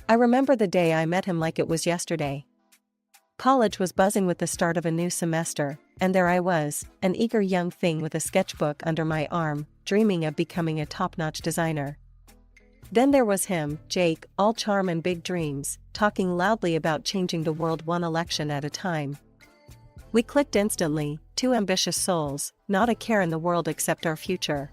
I remember the day I met him like it was yesterday. College was buzzing with the start of a new semester, and there I was, an eager young thing with a sketchbook under my arm, dreaming of becoming a top-notch designer. Then there was him, Jake, all charm and big dreams, talking loudly about changing the world one election at a time. We clicked instantly, two ambitious souls, not a care in the world except our future.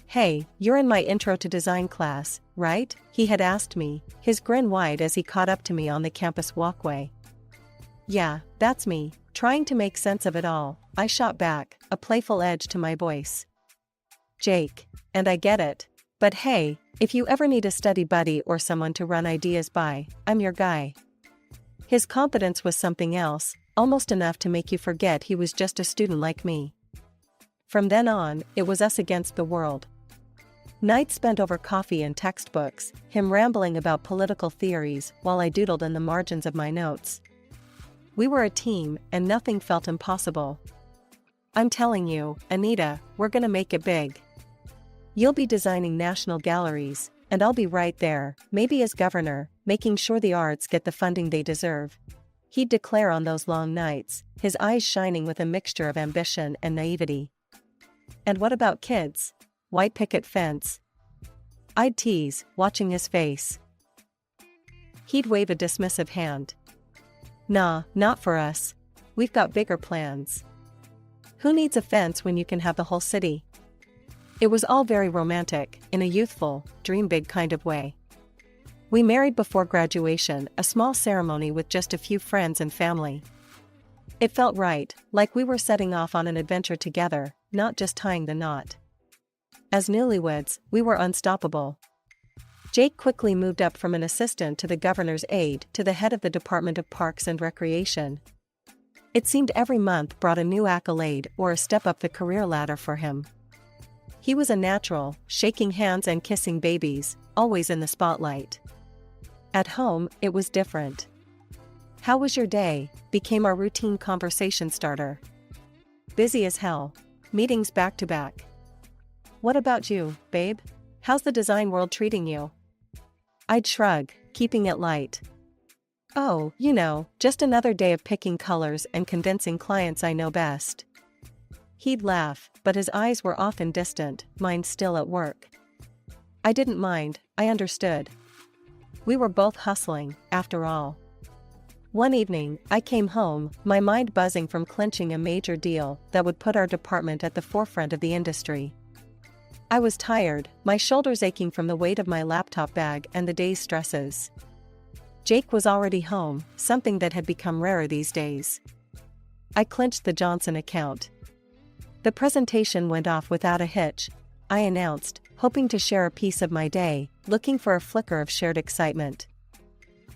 "Hey, you're in my intro to design class, right?" he had asked me, his grin wide as he caught up to me on the campus walkway. "Yeah, that's me," trying to make sense of it all, I shot back, a playful edge to my voice. "Jake, and I get it. But hey, if you ever need a study buddy or someone to run ideas by, I'm your guy." His confidence was something else, almost enough to make you forget he was just a student like me. From then on, it was us against the world. Nights spent over coffee and textbooks, him rambling about political theories while I doodled in the margins of my notes. We were a team, and nothing felt impossible. "I'm telling you, Anita, we're gonna make it big. You'll be designing national galleries, and I'll be right there, maybe as governor, making sure the arts get the funding they deserve," he'd declare on those long nights, his eyes shining with a mixture of ambition and naivety. "And what about kids? White picket fence?" I'd tease, watching his face. He'd wave a dismissive hand. "Nah, not for us. We've got bigger plans. Who needs a fence when you can have the whole city?" It was all very romantic, in a youthful, dream big kind of way. We married before graduation, a small ceremony with just a few friends and family. It felt right, like we were setting off on an adventure together, not just tying the knot. As newlyweds, we were unstoppable. Jake quickly moved up from an assistant to the governor's aide to the head of the Department of Parks and Recreation. It seemed every month brought a new accolade or a step up the career ladder for him. He was a natural, shaking hands and kissing babies, always in the spotlight. At home, it was different. "How was your day?" became our routine conversation starter. "Busy as hell. Meetings back to back." "What about you, babe? How's the design world treating you?" I'd shrug, keeping it light. "Oh, just another day of picking colors and convincing clients I know best." He'd laugh, but his eyes were often distant, mine still at work. I didn't mind, I understood. We were both hustling, after all. One evening, I came home, my mind buzzing from clinching a major deal that would put our department at the forefront of the industry. I was tired, my shoulders aching from the weight of my laptop bag and the day's stresses. Jake was already home, something that had become rarer these days. I clinched the Johnson account. The presentation went off without a hitch, I announced, hoping to share a piece of my day, looking for a flicker of shared excitement.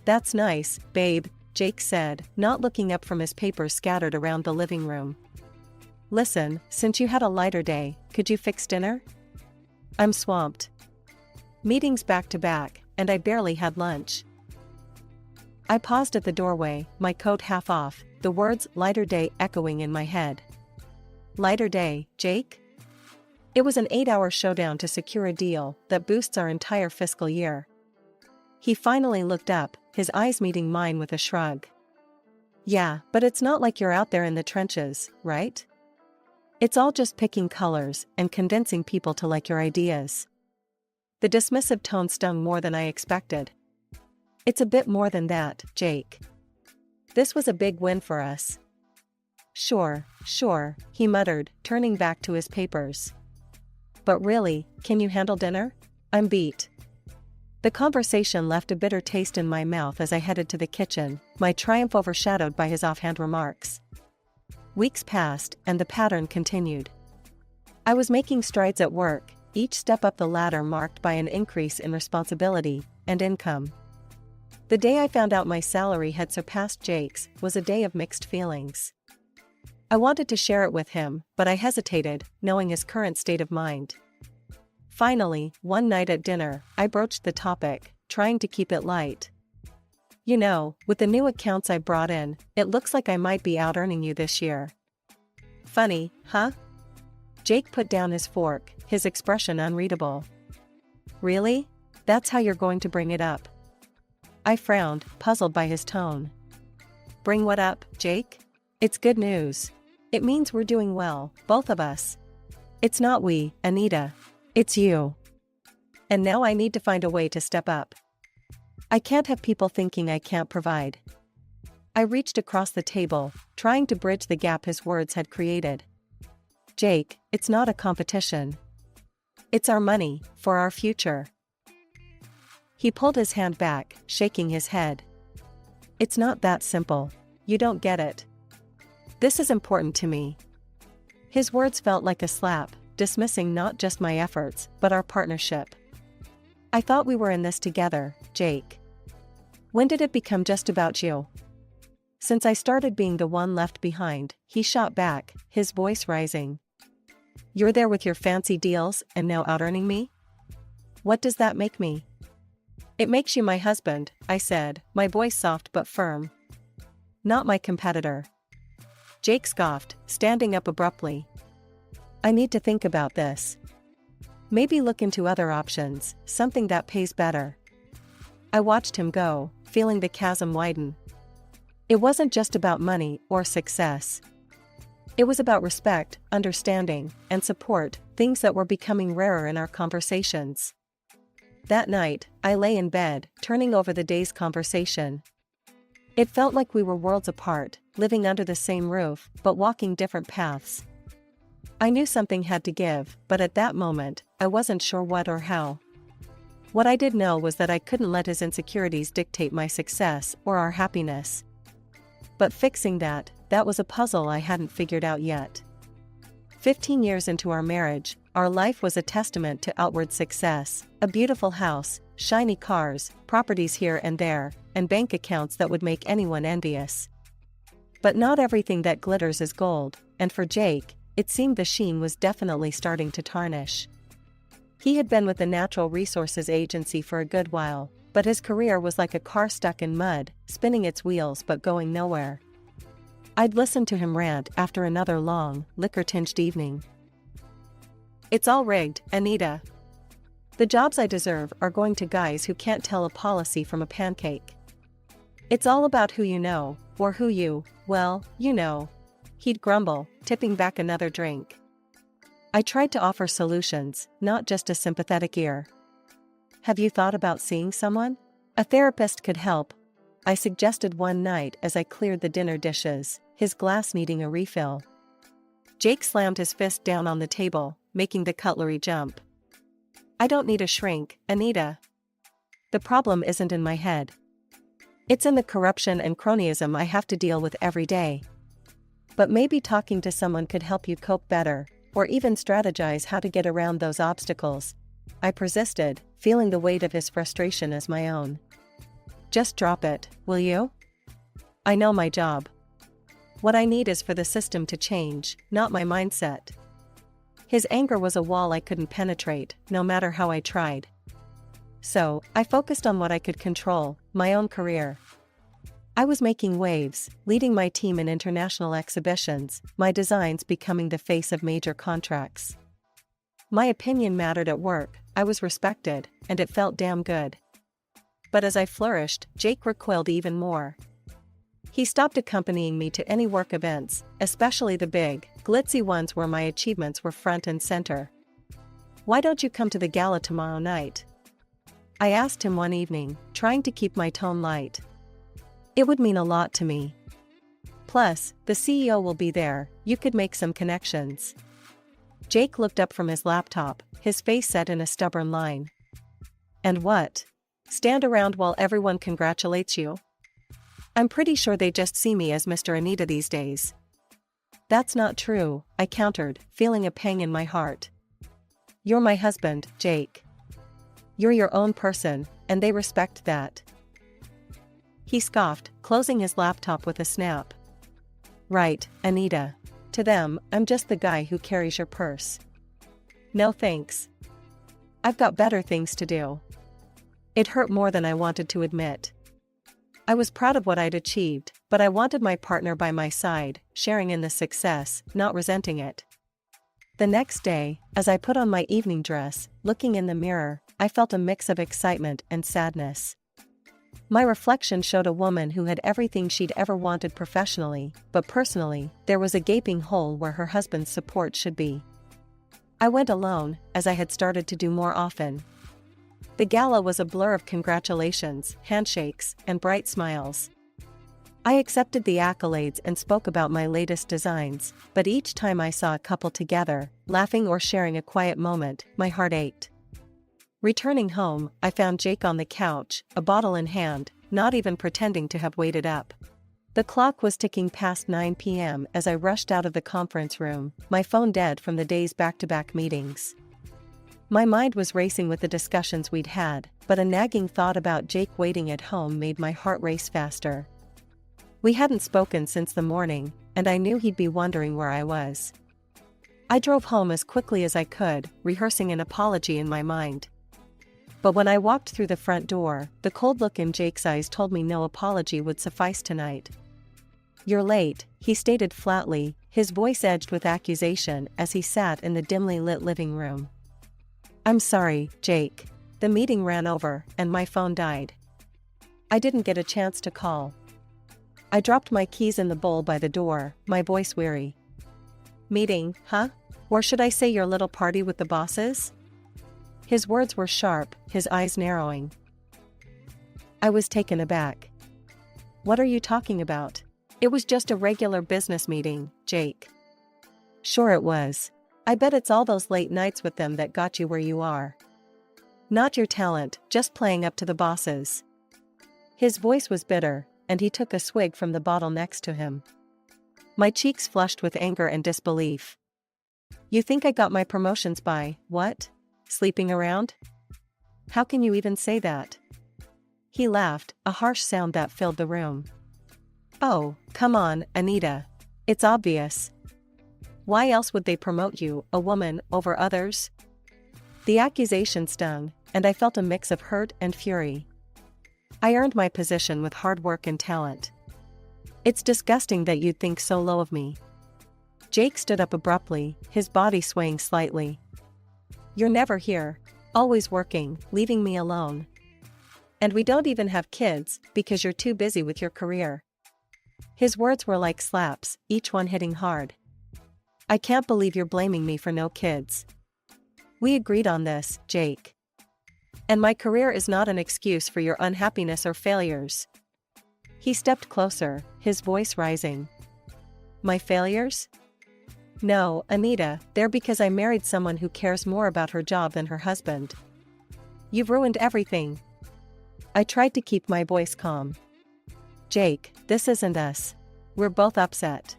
"That's nice, babe," Jake said, not looking up from his papers scattered around the living room. "Listen, since you had a lighter day, could you fix dinner? I'm swamped. Meetings back to back, and I barely had lunch." I paused at the doorway, my coat half off, the words "lighter day" echoing in my head. Lighter day, Jake? It was an 8-hour showdown to secure a deal that boosts our entire fiscal year. He finally looked up, his eyes meeting mine with a shrug. "Yeah, but it's not like you're out there in the trenches, right? It's all just picking colors and convincing people to like your ideas." The dismissive tone stung more than I expected. "It's a bit more than that, Jake. This was a big win for us." Sure, he muttered, turning back to his papers. "But really, can you handle dinner? I'm beat." The conversation left a bitter taste in my mouth as I headed to the kitchen, my triumph overshadowed by his offhand remarks. Weeks passed, and the pattern continued. I was making strides at work, each step up the ladder marked by an increase in responsibility and income. The day I found out my salary had surpassed Jake's was a day of mixed feelings. I wanted to share it with him, but I hesitated, knowing his current state of mind. Finally, one night at dinner, I broached the topic, trying to keep it light. "With the new accounts I brought in, it looks like I might be out-earning you this year." "Funny, huh?" Jake put down his fork, his expression unreadable. "Really? That's how you're going to bring it up?" I frowned, puzzled by his tone. Bring what up, Jake? It's good news. It means we're doing well, both of us. It's not we, Anita. It's you. And now I need to find a way to step up. I can't have people thinking I can't provide. I reached across the table, trying to bridge the gap his words had created. Jake, it's not a competition. It's our money, for our future. He pulled his hand back, shaking his head. It's not that simple. You don't get it. This is important to me. His words felt like a slap, dismissing not just my efforts, but our partnership. I thought we were in this together, Jake. When did it become just about you? Since I started being the one left behind, he shot back, his voice rising. You're there with your fancy deals and now out-earning me? What does that make me? It makes you my husband, I said, my voice soft but firm. Not my competitor. Jake scoffed, standing up abruptly. I need to think about this. Maybe look into other options, something that pays better. I watched him go, feeling the chasm widen. It wasn't just about money or success. It was about respect, understanding, and support, things that were becoming rarer in our conversations. That night, I lay in bed, turning over the day's conversation. It felt like we were worlds apart, living under the same roof, but walking different paths. I knew something had to give, but at that moment, I wasn't sure what or how. What I did know was that I couldn't let his insecurities dictate my success or our happiness. But fixing that was a puzzle I hadn't figured out yet. 15 years into our marriage, our life was a testament to outward success, a beautiful house, shiny cars, properties here and there, and bank accounts that would make anyone envious. But not everything that glitters is gold, and for Jake, it seemed the sheen was definitely starting to tarnish. He had been with the Natural Resources Agency for a good while, but his career was like a car stuck in mud, spinning its wheels but going nowhere. I'd listened to him rant after another long, liquor-tinged evening. It's all rigged, Anita. The jobs I deserve are going to guys who can't tell a policy from a pancake. It's all about who you know, or who you, well, you know. He'd grumble, tipping back another drink. I tried to offer solutions, not just a sympathetic ear. Have you thought about seeing someone? A therapist could help, I suggested one night as I cleared the dinner dishes, his glass needing a refill. Jake slammed his fist down on the table, making the cutlery jump. I don't need a shrink, Anita. The problem isn't in my head. It's in the corruption and cronyism I have to deal with every day. But maybe talking to someone could help you cope better, or even strategize how to get around those obstacles. I persisted, feeling the weight of his frustration as my own. Just drop it, will you? I know my job. What I need is for the system to change, not my mindset. His anger was a wall I couldn't penetrate, no matter how I tried. So, I focused on what I could control, my own career. I was making waves, leading my team in international exhibitions, my designs becoming the face of major contracts. My opinion mattered at work, I was respected, and it felt damn good. But as I flourished, Jake recoiled even more. He stopped accompanying me to any work events, especially the big, glitzy ones where my achievements were front and center. Why don't you come to the gala tomorrow night? I asked him one evening, trying to keep my tone light. It would mean a lot to me. Plus, the CEO will be there, you could make some connections. Jake looked up from his laptop, his face set in a stubborn line. And what? Stand around while everyone congratulates you? I'm pretty sure they just see me as Mr. Anita these days. That's not true, I countered, feeling a pang in my heart. You're my husband, Jake. You're your own person, and they respect that. He scoffed, closing his laptop with a snap. Right, Anita. To them, I'm just the guy who carries your purse. No thanks. I've got better things to do. It hurt more than I wanted to admit. I was proud of what I'd achieved, but I wanted my partner by my side, sharing in the success, not resenting it. The next day, as I put on my evening dress, looking in the mirror, I felt a mix of excitement and sadness. My reflection showed a woman who had everything she'd ever wanted professionally, but personally, there was a gaping hole where her husband's support should be. I went alone, as I had started to do more often. The gala was a blur of congratulations, handshakes, and bright smiles. I accepted the accolades and spoke about my latest designs, but each time I saw a couple together, laughing or sharing a quiet moment, my heart ached. Returning home, I found Jake on the couch, a bottle in hand, not even pretending to have waited up. The clock was ticking past 9 p.m. as I rushed out of the conference room, my phone dead from the day's back-to-back meetings. My mind was racing with the discussions we'd had, but a nagging thought about Jake waiting at home made my heart race faster. We hadn't spoken since the morning, and I knew he'd be wondering where I was. I drove home as quickly as I could, rehearsing an apology in my mind. But when I walked through the front door, the cold look in Jake's eyes told me no apology would suffice tonight. "You're late," he stated flatly, his voice edged with accusation as he sat in the dimly lit living room. "I'm sorry, Jake. The meeting ran over, and my phone died. I didn't get a chance to call." I dropped my keys in the bowl by the door, my voice weary. "Meeting, huh? Or should I say your little party with the bosses?" His words were sharp, his eyes narrowing. I was taken aback. "What are you talking about? It was just a regular business meeting, Jake." "Sure it was. I bet it's all those late nights with them that got you where you are. Not your talent, just playing up to the bosses." His voice was bitter, and he took a swig from the bottle next to him. My cheeks flushed with anger and disbelief. "You think I got my promotions by, what? Sleeping around? How can you even say that?" He laughed, a harsh sound that filled the room. "Oh, come on, Anita. It's obvious. Why else would they promote you, a woman, over others?" The accusation stung, and I felt a mix of hurt and fury. I earned my position with hard work and talent. It's disgusting that you'd think so low of me. Jake stood up abruptly, his body swaying slightly. "You're never here. Always working, leaving me alone. And we don't even have kids, because you're too busy with your career." His words were like slaps, each one hitting hard. "I can't believe you're blaming me for no kids. We agreed on this, Jake. And my career is not an excuse for your unhappiness or failures." He stepped closer, his voice rising. "My failures? No, Anita, they're because I married someone who cares more about her job than her husband. You've ruined everything." I tried to keep my voice calm. "Jake, this isn't us. We're both upset.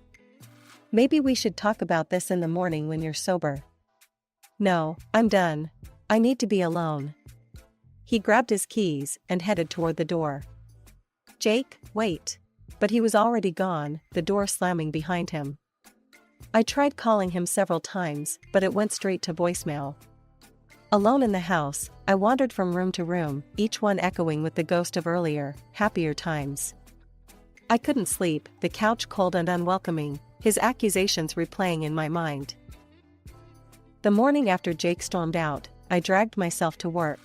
Maybe we should talk about this in the morning when you're sober." "No, I'm done. I need to be alone." He grabbed his keys and headed toward the door. "Jake, wait." But he was already gone, the door slamming behind him. I tried calling him several times, but it went straight to voicemail. Alone in the house, I wandered from room to room, each one echoing with the ghost of earlier, happier times. I couldn't sleep, the couch cold and unwelcoming, his accusations replaying in my mind. The morning after Jake stormed out, I dragged myself to work.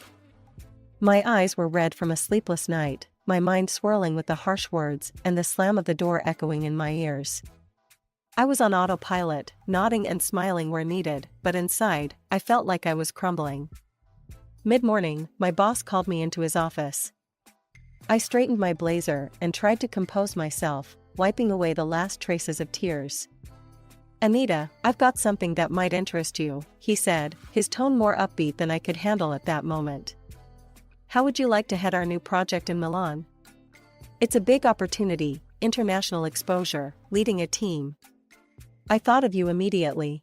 My eyes were red from a sleepless night, my mind swirling with the harsh words and the slam of the door echoing in my ears. I was on autopilot, nodding and smiling where needed, but inside, I felt like I was crumbling. Mid-morning, my boss called me into his office. I straightened my blazer and tried to compose myself, wiping away the last traces of tears. "Anita, I've got something that might interest you," he said, his tone more upbeat than I could handle at that moment. "How would you like to head our new project in Milan? It's a big opportunity, international exposure, leading a team." I thought of you immediately.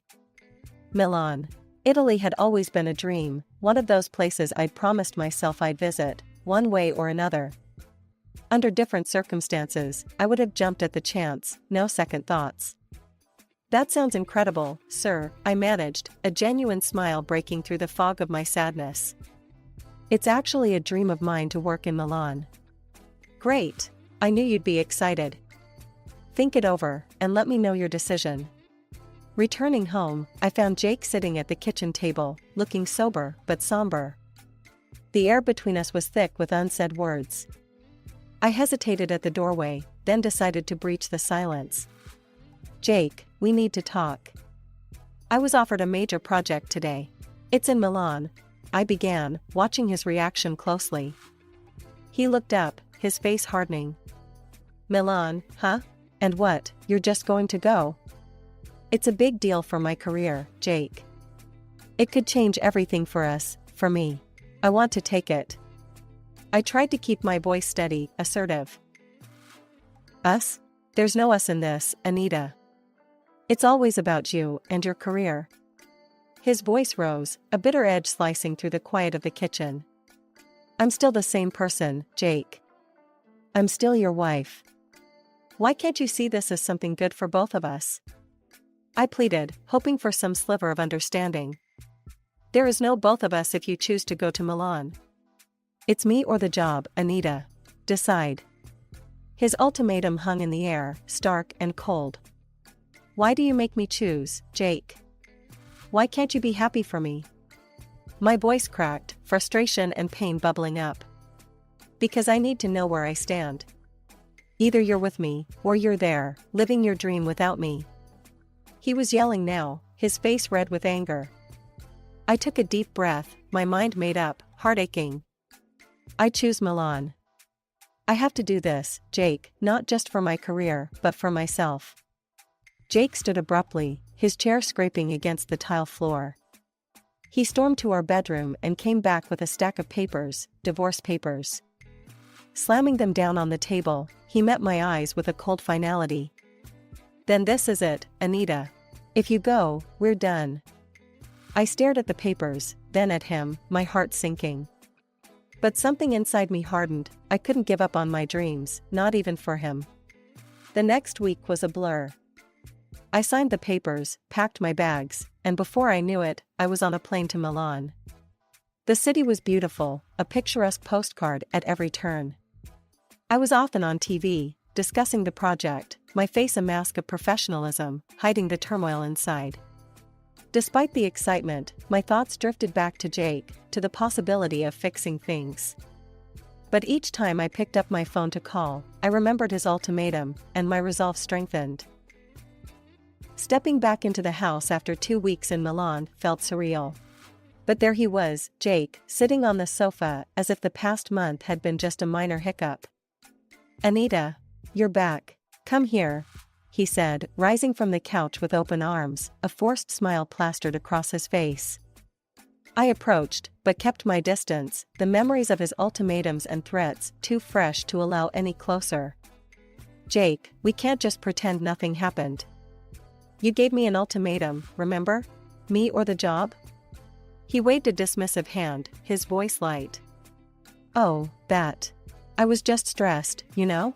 Milan. Italy had always been a dream, one of those places I'd promised myself I'd visit, one way or another. Under different circumstances, I would have jumped at the chance, no second thoughts. "That sounds incredible, sir," I managed, a genuine smile breaking through the fog of my sadness. "It's actually a dream of mine to work in Milan." "Great. I knew you'd be excited. Think it over, and let me know your decision." Returning home, I found Jake sitting at the kitchen table, looking sober but somber. The air between us was thick with unsaid words. I hesitated at the doorway, then decided to breach the silence. Jake, we need to talk. I was offered a major project today. It's in Milan, I began, watching his reaction closely. He looked up, his face hardening. Milan, huh? And what, you're just going to go? It's a big deal for my career, Jake. It could change everything for us, for me. I want to take it. I tried to keep my voice steady, assertive. Us? There's no us in this, Anita. It's always about you and your career. His voice rose, a bitter edge slicing through the quiet of the kitchen. I'm still the same person, Jake. I'm still your wife. Why can't you see this as something good for both of us? I pleaded, hoping for some sliver of understanding. There is no both of us if you choose to go to Milan. It's me or the job, Anita. Decide. His ultimatum hung in the air, stark and cold. Why do you make me choose, Jake? Why can't you be happy for me? My voice cracked, frustration and pain bubbling up. Because I need to know where I stand. Either you're with me, or you're there, living your dream without me. He was yelling now, his face red with anger. I took a deep breath, my mind made up, heart aching. I choose Milan. I have to do this, Jake, not just for my career, but for myself. Jake stood abruptly, his chair scraping against the tile floor. He stormed to our bedroom and came back with a stack of papers, divorce papers. Slamming them down on the table, he met my eyes with a cold finality. Then this is it, Anita. If you go, we're done. I stared at the papers, then at him, my heart sinking. But something inside me hardened. I couldn't give up on my dreams, not even for him. The next week was a blur. I signed the papers, packed my bags, and before I knew it, I was on a plane to Milan. The city was beautiful, a picturesque postcard at every turn. I was often on TV, discussing the project, my face a mask of professionalism, hiding the turmoil inside. Despite the excitement, my thoughts drifted back to Jake, to the possibility of fixing things. But each time I picked up my phone to call, I remembered his ultimatum, and my resolve strengthened. Stepping back into the house after 2 weeks in Milan felt surreal. But there he was, Jake, sitting on the sofa as if the past month had been just a minor hiccup. Anita, you're back. Come here, he said, rising from the couch with open arms, a forced smile plastered across his face. I approached, but kept my distance, the memories of his ultimatums and threats too fresh to allow any closer. Jake, we can't just pretend nothing happened. You gave me an ultimatum, remember? Me or the job? He waved a dismissive hand, his voice light. Oh, that. I was just stressed, you know?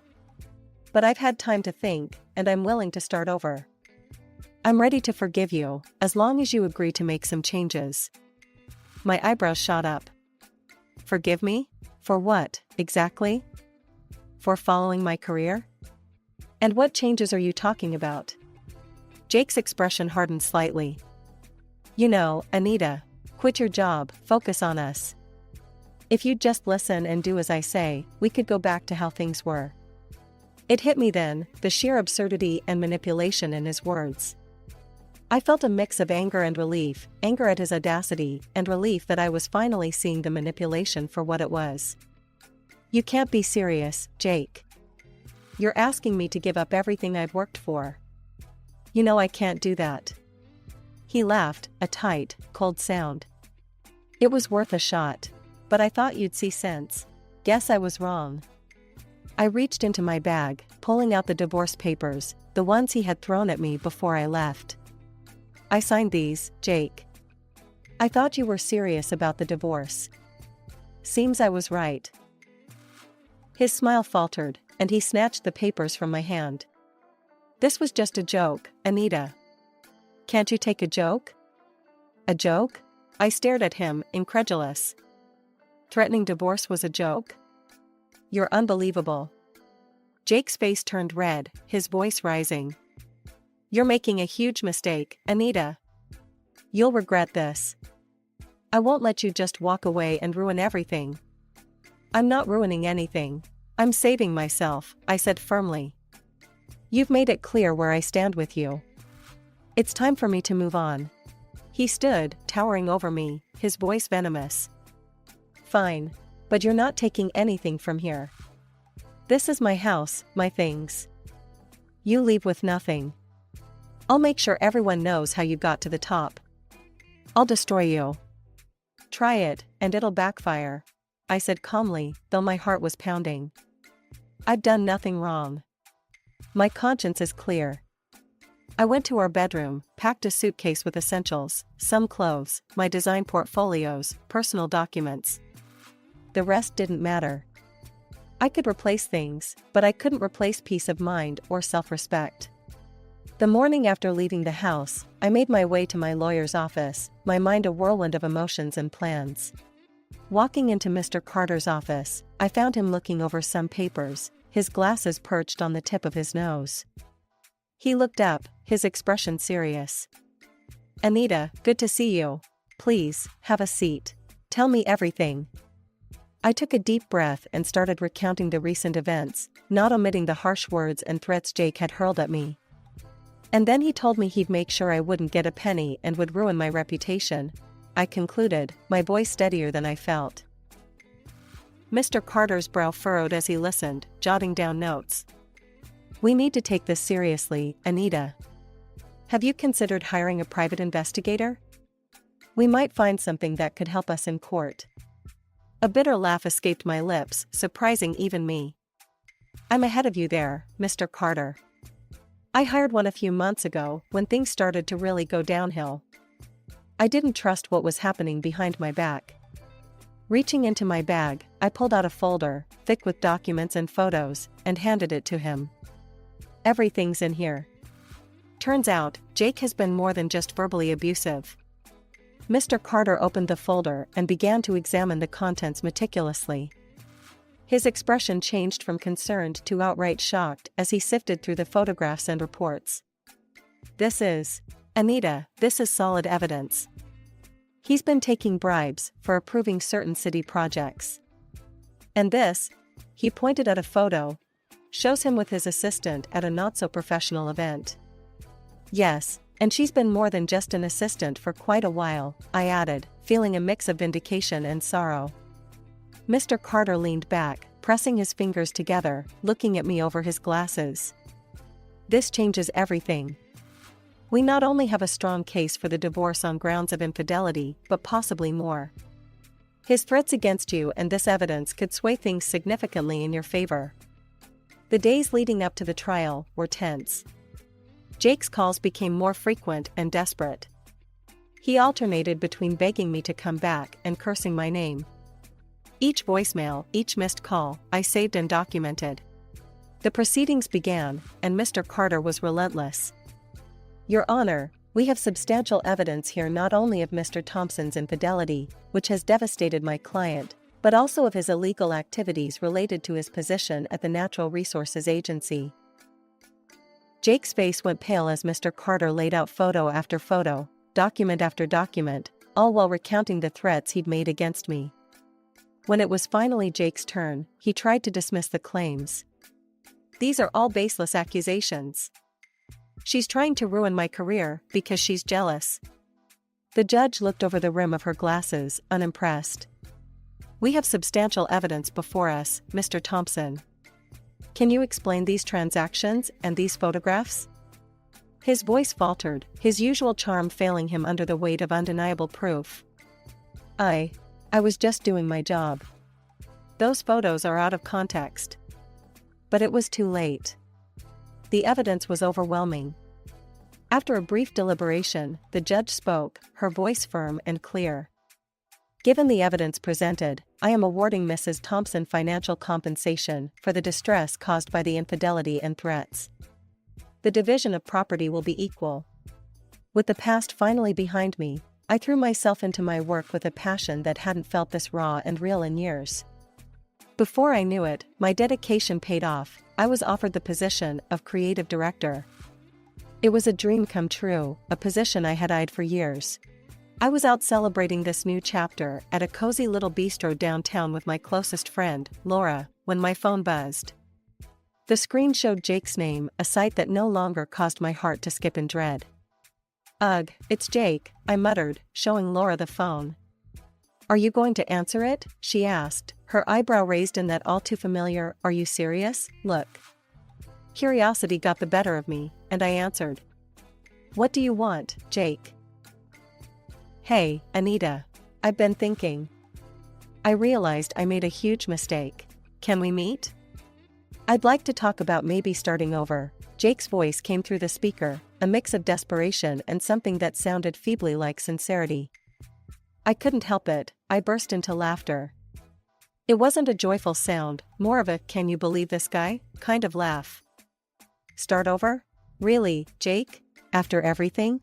But I've had time to think, and I'm willing to start over. I'm ready to forgive you, as long as you agree to make some changes. My eyebrows shot up. Forgive me? For what, exactly? For following my career? And what changes are you talking about? Jake's expression hardened slightly. You know, Anita, quit your job, focus on us. If you'd just listen and do as I say, we could go back to how things were. It hit me then, the sheer absurdity and manipulation in his words. I felt a mix of anger and relief, anger at his audacity, and relief that I was finally seeing the manipulation for what it was. You can't be serious, Jake. You're asking me to give up everything I've worked for. You know I can't do that. He laughed, a tight, cold sound. It was worth a shot. But I thought you'd see sense. Guess I was wrong. I reached into my bag, pulling out the divorce papers, the ones he had thrown at me before I left. I signed these, Jake. I thought you were serious about the divorce. Seems I was right. His smile faltered, and he snatched the papers from my hand. This was just a joke, Anita. Can't you take a joke? A joke? I stared at him, incredulous. Threatening divorce was a joke? You're unbelievable. Jake's face turned red, his voice rising. You're making a huge mistake, Anita. You'll regret this. I won't let you just walk away and ruin everything. I'm not ruining anything. I'm saving myself, I said firmly. You've made it clear where I stand with you. It's time for me to move on. He stood, towering over me, his voice venomous. Fine. But you're not taking anything from here. This is my house, my things. You leave with nothing. I'll make sure everyone knows how you got to the top. I'll destroy you. Try it, and it'll backfire, I said calmly, though my heart was pounding. I've done nothing wrong. My conscience is clear. I went to our bedroom, packed a suitcase with essentials, some clothes, my design portfolios, personal documents. The rest didn't matter. I could replace things, but I couldn't replace peace of mind or self-respect. The morning after leaving the house, I made my way to my lawyer's office, my mind a whirlwind of emotions and plans. Walking into Mr. Carter's office, I found him looking over some papers, his glasses perched on the tip of his nose. He looked up, his expression serious. Anita, good to see you. Please, have a seat. Tell me everything. I took a deep breath and started recounting the recent events, not omitting the harsh words and threats Jake had hurled at me. And then he told me he'd make sure I wouldn't get a penny and would ruin my reputation, I concluded, my voice steadier than I felt. Mr. Carter's brow furrowed as he listened, jotting down notes. We need to take this seriously, Anita. Have you considered hiring a private investigator? We might find something that could help us in court. A bitter laugh escaped my lips, surprising even me. I'm ahead of you there, Mr. Carter. I hired one a few months ago, when things started to really go downhill. I didn't trust what was happening behind my back. Reaching into my bag, I pulled out a folder, thick with documents and photos, and handed it to him. Everything's in here. Turns out, Jake has been more than just verbally abusive. Mr. Carter opened the folder and began to examine the contents meticulously. His expression changed from concerned to outright shocked as he sifted through the photographs and reports. Anita, this is solid evidence. He's been taking bribes for approving certain city projects. And this, he pointed at a photo, shows him with his assistant at a not-so-professional event. Yes. And she's been more than just an assistant for quite a while, I added, feeling a mix of vindication and sorrow. Mr. Carter leaned back, pressing his fingers together, looking at me over his glasses. This changes everything. We not only have a strong case for the divorce on grounds of infidelity, but possibly more. His threats against you and this evidence could sway things significantly in your favor. The days leading up to the trial were tense. Jake's calls became more frequent and desperate. He alternated between begging me to come back and cursing my name. Each voicemail, each missed call, I saved and documented. The proceedings began, and Mr. Carter was relentless. Your Honor, we have substantial evidence here not only of Mr. Thompson's infidelity, which has devastated my client, but also of his illegal activities related to his position at the Natural Resources Agency. Jake's face went pale as Mr. Carter laid out photo after photo, document after document, all while recounting the threats he'd made against me. When it was finally Jake's turn, he tried to dismiss the claims. These are all baseless accusations. She's trying to ruin my career because she's jealous. The judge looked over the rim of her glasses, unimpressed. We have substantial evidence before us, Mr. Thompson. Can you explain these transactions and these photographs? His voice faltered, his usual charm failing him under the weight of undeniable proof. I was just doing my job. Those photos are out of context. But it was too late. The evidence was overwhelming. After a brief deliberation, the judge spoke, her voice firm and clear. Given the evidence presented, I am awarding Mrs. Thompson financial compensation for the distress caused by the infidelity and threats. The division of property will be equal. With the past finally behind me, I threw myself into my work with a passion that hadn't felt this raw and real in years. Before I knew it, my dedication paid off. I was offered the position of creative director. It was a dream come true, a position I had eyed for years. I was out celebrating this new chapter at a cozy little bistro downtown with my closest friend, Laura, when my phone buzzed. The screen showed Jake's name, a sight that no longer caused my heart to skip in dread. "Ugh, it's Jake," I muttered, showing Laura the phone. "Are you going to answer it?" she asked, her eyebrow raised in that all too familiar, "Are you serious?" look. Curiosity got the better of me, and I answered. "What do you want, Jake?" "Hey, Anita. I've been thinking. I realized I made a huge mistake. Can we meet? I'd like to talk about maybe starting over." Jake's voice came through the speaker, a mix of desperation and something that sounded feebly like sincerity. I couldn't help it, I burst into laughter. It wasn't a joyful sound, more of a "can you believe this guy" kind of laugh. "Start over? Really, Jake? After everything?"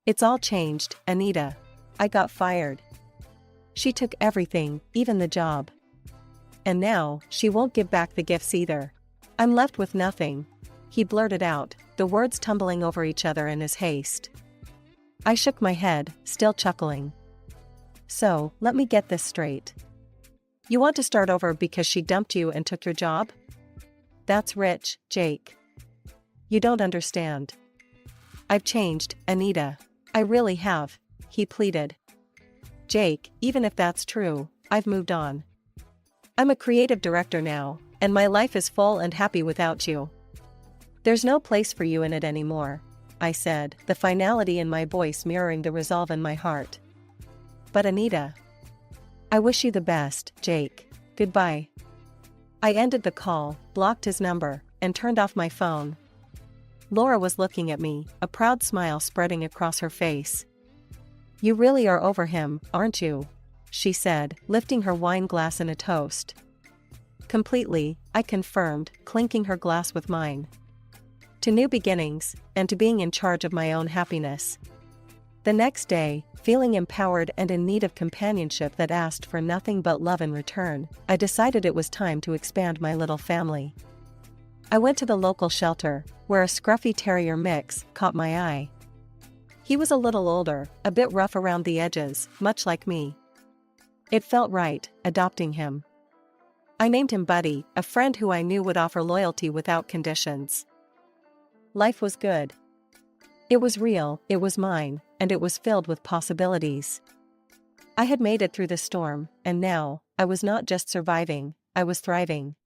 "It's all changed, Anita. I got fired. She took everything, even the job. And now, she won't give back the gifts either. I'm left with nothing." He blurted out, the words tumbling over each other in his haste. I shook my head, still chuckling. "So, let me get this straight. You want to start over because she dumped you and took your job? That's rich, Jake. You don't understand. I've changed, Anita. I really have," he pleaded. "Jake, even if that's true, I've moved on. I'm a creative director now, and my life is full and happy without you. There's no place for you in it anymore," I said, the finality in my voice mirroring the resolve in my heart. "But Anita, I wish you the best, Jake. Goodbye." I ended the call, blocked his number, and turned off my phone. Laura was looking at me, a proud smile spreading across her face. "You really are over him, aren't you?" she said, lifting her wine glass in a toast. "Completely," I confirmed, clinking her glass with mine. "To new beginnings, and to being in charge of my own happiness." The next day, feeling empowered and in need of companionship that asked for nothing but love in return, I decided it was time to expand my little family. I went to the local shelter, where a scruffy terrier mix caught my eye. He was a little older, a bit rough around the edges, much like me. It felt right, adopting him. I named him Buddy, a friend who I knew would offer loyalty without conditions. Life was good. It was real, it was mine, and it was filled with possibilities. I had made it through the storm, and now, I was not just surviving, I was thriving.